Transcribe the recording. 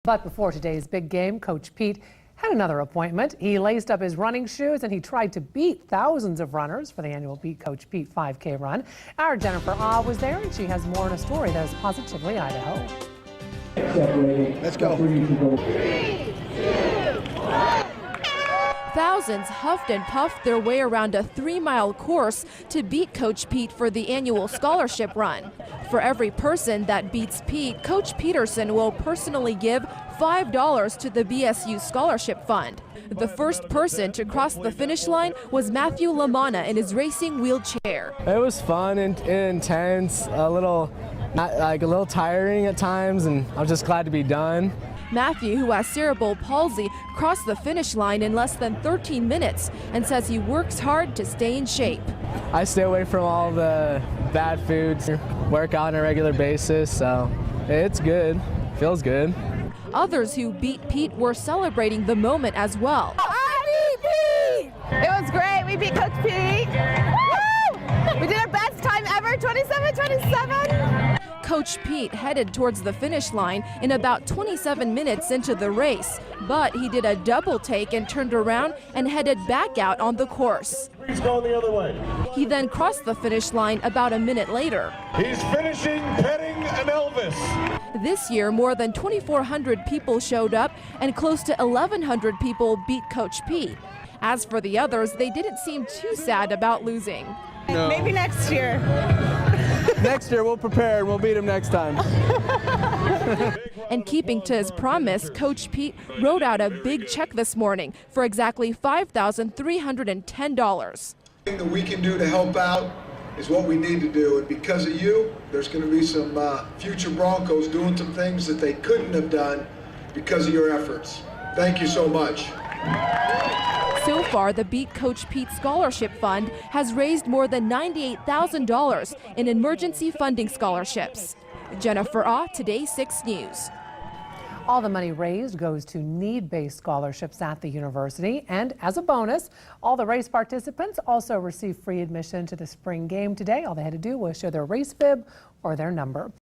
But before today's big game, Coach Pete had another appointment. He laced up his running shoes and he tried to beat thousands of runners for the annual Beat Coach Pete 5K run. Our Jennifer Ah was there and she has more in a story that is positively Idaho. Let's go. 3, 2, 1. Thousands huffed and puffed their way around a 3-mile course to beat Coach Pete for the annual scholarship run. For every person that beats Pete, Coach Peterson will personally give $5 to the BSU Scholarship Fund. The first person to cross the finish line was Matthew Lamana in his racing wheelchair. It was fun and intense, a little tiring at times, and I was just glad to be done. Matthew, who has cerebral palsy, crossed the finish line in less than 13 minutes and says he works hard to stay in shape. I stay away from all the bad foods, work out on a regular basis, so it's good, feels good. Others who beat Pete were celebrating the moment as well. I beat Pete! It was great, we beat Coach Pete. Woo! We did our best time ever, 27-27. Coach Pete headed towards the finish line in about 27 minutes into the race, but he did a double take and turned around and headed back out on the course. He's going the other way. He then crossed the finish line about a minute later. He's finishing petting an Elvis. This year, more than 2,400 people showed up and close to 1,100 people beat Coach Pete. As for the others, they didn't seem too sad about losing. No. Maybe next year. Next year we'll prepare and we'll beat him next time. And keeping to his promise, Coach Pete wrote out a big check this morning for exactly $5,310. The thing that we can do to help out is what we need to do, and because of you, there's going to be some future Broncos doing some things that they couldn't have done because of your efforts. Thank you so much. So far, the Beat Coach Pete Scholarship Fund has raised more than $98,000 in emergency funding scholarships. Jennifer Ah, Today 6 News. All the money raised goes to need-based scholarships at the university. And as a bonus, all the race participants also receive free admission to the spring game today. All they had to do was show their race bib or their number.